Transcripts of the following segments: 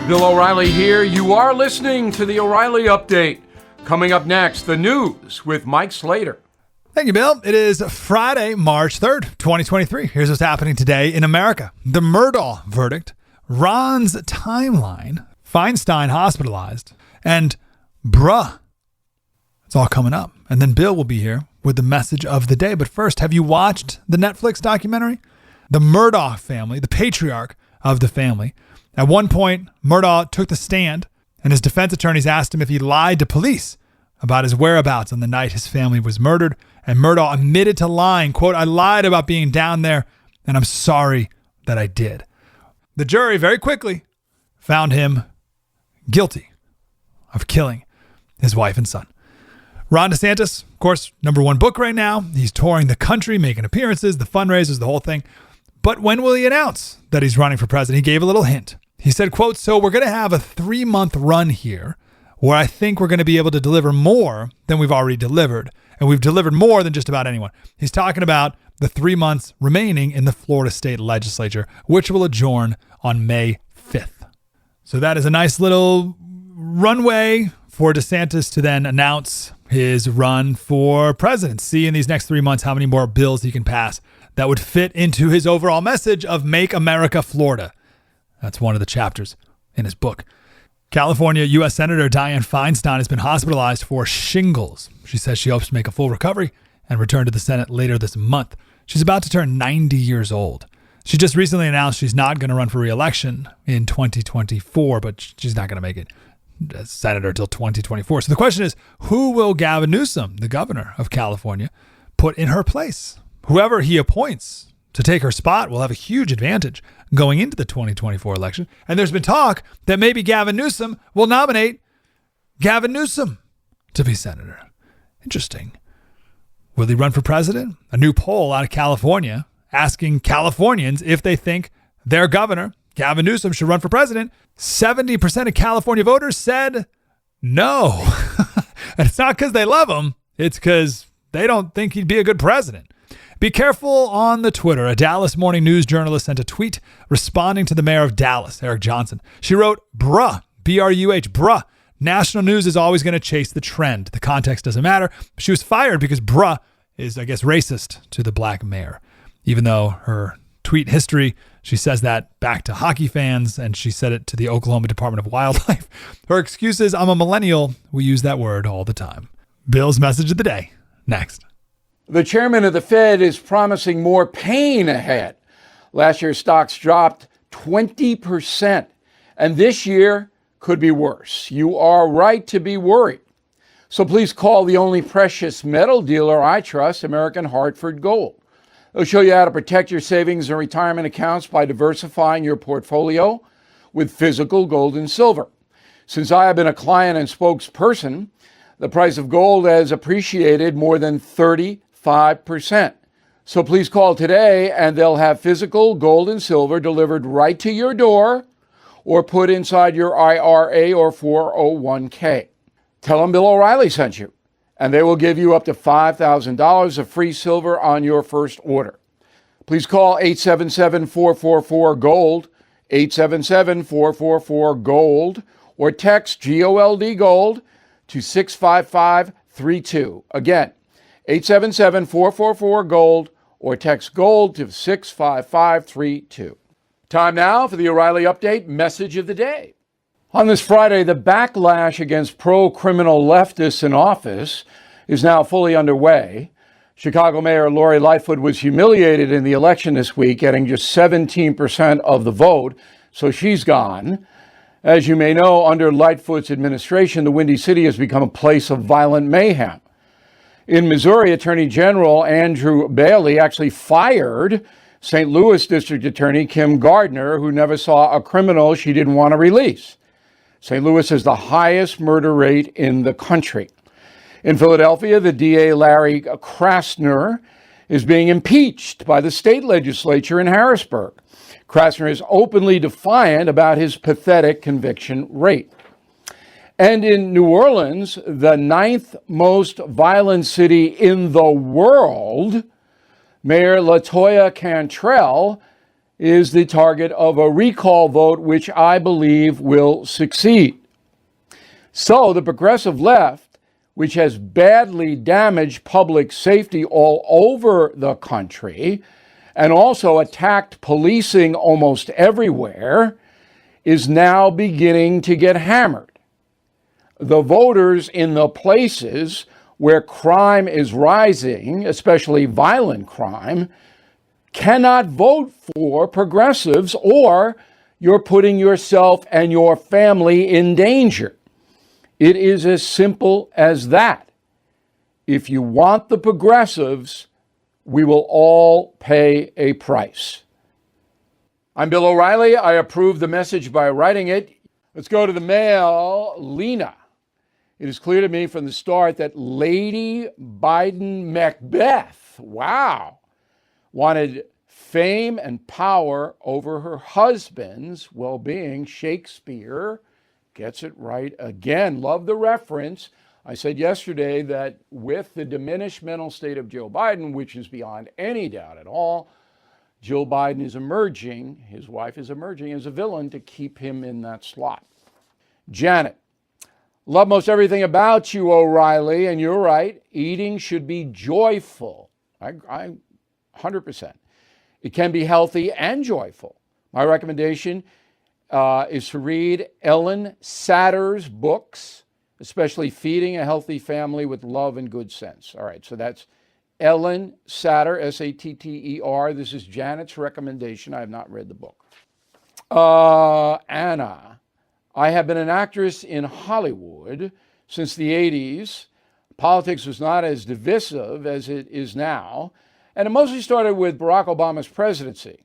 Bill O'Reilly here. You are listening to the O'Reilly Update. Coming up next, the news with Mike Slater. Thank you, Bill. It is Friday, March 3rd, 2023. Here's what's happening today in America. The Murdaugh verdict, Ron's timeline, Feinstein hospitalized, and bruh. It's all coming up. And then Bill will be here with the message of the day. But first, have you watched the Netflix documentary? The Murdaugh family, the patriarch of the family. At one point, Murdaugh took the stand, and his defense attorneys asked him if he lied to police about his whereabouts on the night his family was murdered. And Murdaugh admitted to lying, quote, "I lied about being down there, and I'm sorry that I did." The jury very quickly found him guilty of killing his wife and son. Ron DeSantis, of course, #1 book right now. He's touring the country, making appearances, the fundraisers, the whole thing. But when will he announce that he's running for president? He gave a little hint. He said, quote, "So we're going to have a 3-month run here where I think we're going to be able to deliver more than we've already delivered. And we've delivered more than just about anyone." He's talking about the 3 months remaining in the Florida state legislature, which will adjourn on May 5th. So that is a nice little runway for DeSantis to then announce his run for president. See in these next 3 months how many more bills he can pass that would fit into his overall message of Make America Florida. That's one of the chapters in his book. California U.S. Senator Dianne Feinstein has been hospitalized for shingles. She says she hopes to make a full recovery and return to the Senate later this month. She's about to turn 90 years old. She just recently announced she's not going to run for re-election in 2024, but she's not going to make it as senator until 2024. So the question is, who will Gavin Newsom, the governor of California, put in her place? Whoever he appoints to take her spot will have a huge advantage going into the 2024 election. And there's been talk that maybe Gavin Newsom will nominate Gavin Newsom to be senator. Interesting. Will he run for president? A new poll out of California asking Californians if they think their governor, Gavin Newsom, should run for president. 70% of California voters said no. And it's not because they love him. It's because they don't think he'd be a good president. Be careful on the Twitter. A Dallas Morning News journalist sent a tweet responding to the mayor of Dallas, Eric Johnson. She wrote, "Bruh, B-R-U-H, bruh. National news is always going to chase the trend. The context doesn't matter." She was fired because bruh is, I guess, racist to the black mayor. Even though her tweet history, she says that back to hockey fans, and she said it to the Oklahoma Department of Wildlife. Her excuse is, "I'm a millennial. We use that word all the time." Bill's message of the day, next. The chairman of the Fed is promising more pain ahead. Last year, stocks dropped 20%, and this year could be worse. You are right to be worried. So please call the only precious metal dealer I trust, American Hartford Gold. They'll show you how to protect your savings and retirement accounts by diversifying your portfolio with physical gold and silver. Since I have been a client and spokesperson, the price of gold has appreciated more than 35%. So please call today and they'll have physical gold and silver delivered right to your door or put inside your IRA or 401k. Tell them Bill O'Reilly sent you, and they will give you up to $5,000 of free silver on your first order. Please call 877-444-GOLD, 877-444-GOLD, or text GOLD GOLD to 65532. Again, 877-444-GOLD or text GOLD to 65532. Time now for the O'Reilly Update message of the day. On this Friday, the backlash against pro-criminal leftists in office is now fully underway. Chicago Mayor Lori Lightfoot was humiliated in the election this week, getting just 17% of the vote, so she's gone. As you may know, under Lightfoot's administration, the Windy City has become a place of violent mayhem. In Missouri, Attorney General Andrew Bailey actually fired St. Louis District Attorney Kim Gardner, who never saw a criminal she didn't want to release. St. Louis has the highest murder rate in the country. In Philadelphia, the DA Larry Krasner is being impeached by the state legislature in Harrisburg. Krasner is openly defiant about his pathetic conviction rate. And in New Orleans, the 9th most violent city in the world, Mayor LaToya Cantrell is the target of a recall vote, which I believe will succeed. So the progressive left, which has badly damaged public safety all over the country and also attacked policing almost everywhere, is now beginning to get hammered. The voters in the places where crime is rising, especially violent crime, cannot vote for progressives, or you're putting yourself and your family in danger. It is as simple as that. If you want the progressives, we will all pay a price. I'm Bill O'Reilly. I approve the message by writing it. Let's go to the mail. Lena. It is clear to me from the start that Lady Biden Macbeth, wow, wanted fame and power over her husband's well-being. Shakespeare gets it right again. Love the reference. I said yesterday that with the diminished mental state of Joe Biden, which is beyond any doubt at all, Joe Biden is emerging, his wife is emerging as a villain to keep him in that slot. Janet, love most everything about you, O'Reilly, and you're right. Eating should be joyful. I 100%. It can be healthy and joyful. My recommendation is to read Ellen Satter's books, especially Feeding a Healthy Family with Love and Good Sense. All right, so that's Ellen Satter, Satter. This is Janet's recommendation. I have not read the book. Anna, I have been an actress in Hollywood since the 80s. Politics was not as divisive as it is now, and it mostly started with Barack Obama's presidency.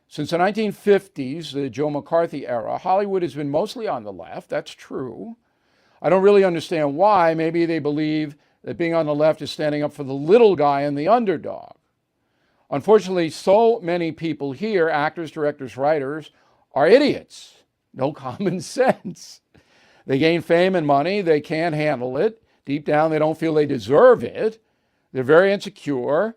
Since the 1950s, the Joe McCarthy era, Hollywood has been mostly on the left. That's true. I don't really understand why. Maybe they believe that being on the left is standing up for the little guy and the underdog. Unfortunately, so many people here, actors, directors, writers, are idiots. No common sense. They gain fame and money. They can't handle it. Deep down, they don't feel they deserve it. They're very insecure,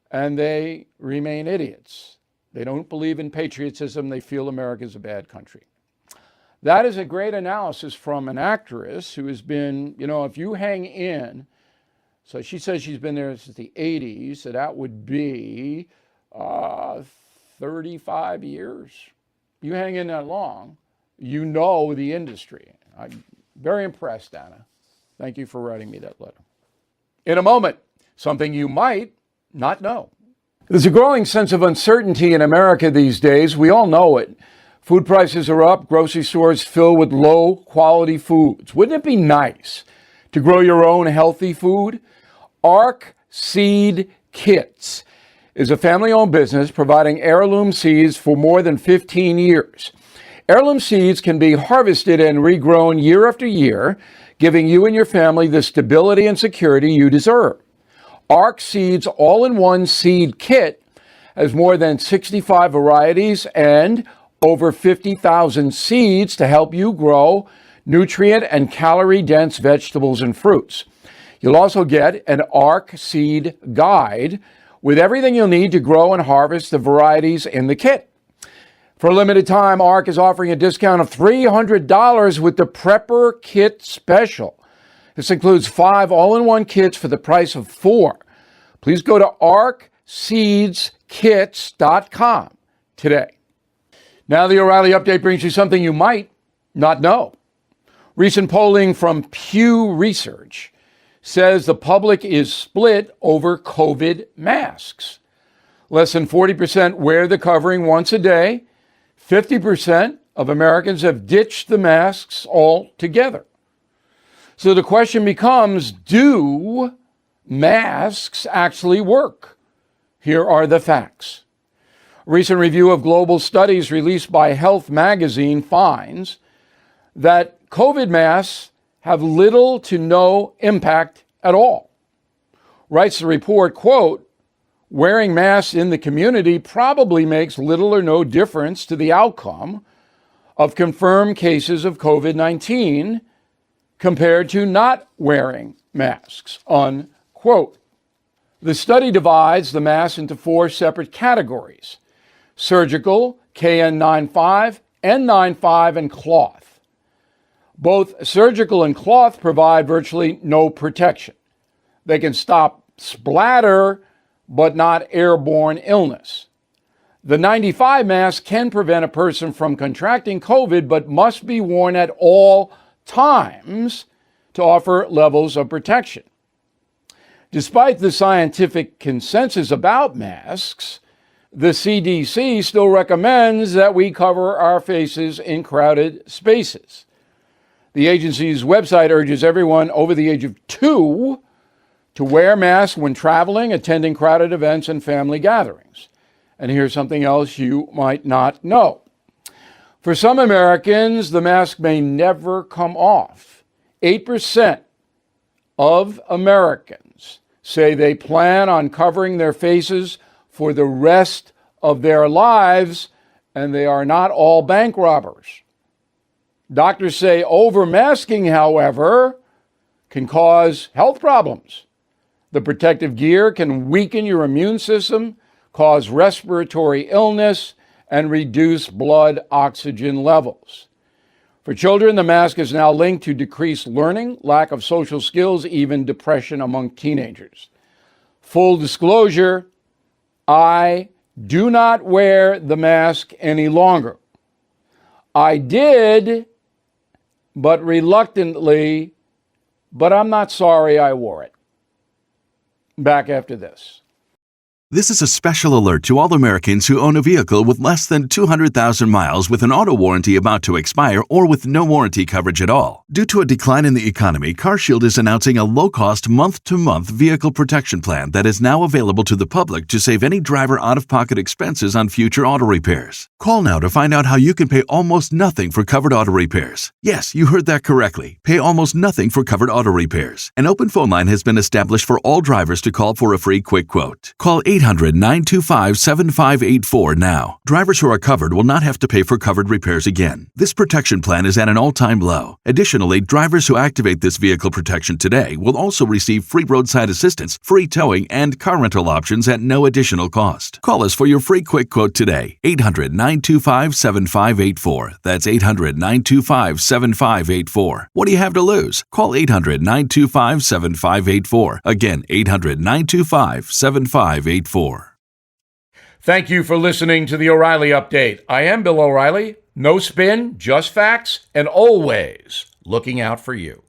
and they remain idiots. They don't believe in patriotism. They feel America's a bad country. That is a great analysis from an actress who has been, if you hang in, so she says she's been there since the 80s, so that would be 35 years. You hang in that long, you know the industry. I'm very impressed, Anna. Thank you for writing me that letter. In a moment, something you might not know. There's a growing sense of uncertainty in America these days. We all know it. Food prices are up, grocery stores fill with low quality foods. Wouldn't it be nice to grow your own healthy food? Arc Seed Kits is a family-owned business providing heirloom seeds for more than 15 years. Heirloom seeds can be harvested and regrown year after year, giving you and your family the stability and security you deserve. Arc Seeds All-in-One Seed Kit has more than 65 varieties and over 50,000 seeds to help you grow nutrient and calorie-dense vegetables and fruits. You'll also get an Arc Seed Guide with everything you'll need to grow and harvest the varieties in the kit. For a limited time, Arc is offering a discount of $300 with the Prepper Kit Special. This includes 5 all-in-one kits for the price of 4. Please go to arcseedskits.com today. Now the O'Reilly Update brings you something you might not know. Recent polling from Pew Research says the public is split over COVID masks. Less than 40% wear the covering once a day. 50% of Americans have ditched the masks altogether. So the question becomes, do masks actually work? Here are the facts. A recent review of global studies released by Health magazine finds that COVID masks have little to no impact at all. Writes the report, quote, wearing masks in the community probably makes little or no difference to the outcome of confirmed cases of COVID-19 compared to not wearing masks, unquote. The study divides the masks into 4 separate categories: surgical, KN95, N95, and cloth. Both surgical and cloth provide virtually no protection. They can stop splatter, but not airborne illness. The 95 mask can prevent a person from contracting COVID, but must be worn at all times to offer levels of protection. Despite the scientific consensus about masks, the CDC still recommends that we cover our faces in crowded spaces. The agency's website urges everyone over the age of 2 to wear masks when traveling, attending crowded events, and family gatherings. And here's something else you might not know. For some Americans, the mask may never come off. 8% of Americans say they plan on covering their faces for the rest of their lives, and they are not all bank robbers. Doctors say over-masking, however, can cause health problems. The protective gear can weaken your immune system, cause respiratory illness, and reduce blood oxygen levels. For children, the mask is now linked to decreased learning, lack of social skills, even depression among teenagers. Full disclosure, I do not wear the mask any longer. I did, but reluctantly, but I'm not sorry I wore it. Back after this. This is a special alert to all Americans who own a vehicle with less than 200,000 miles with an auto warranty about to expire or with no warranty coverage at all. Due to a decline in the economy, CarShield is announcing a low-cost month-to-month vehicle protection plan that is now available to the public to save any driver out-of-pocket expenses on future auto repairs. Call now to find out how you can pay almost nothing for covered auto repairs. Yes, you heard that correctly. Pay almost nothing for covered auto repairs. An open phone line has been established for all drivers to call for a free quick quote. Call 800-925-7584 now. Drivers who are covered will not have to pay for covered repairs again. This protection plan is at an all-time low. Additionally, drivers who activate this vehicle protection today will also receive free roadside assistance, free towing, and car rental options at no additional cost. Call us for your free quick quote today. 800-925-7584. That's 800-925-7584. What do you have to lose? Call 800-925-7584. Again, 800-925-7584. Thank you for listening to the O'Reilly Update. I am Bill O'Reilly. No spin, just facts, and always looking out for you.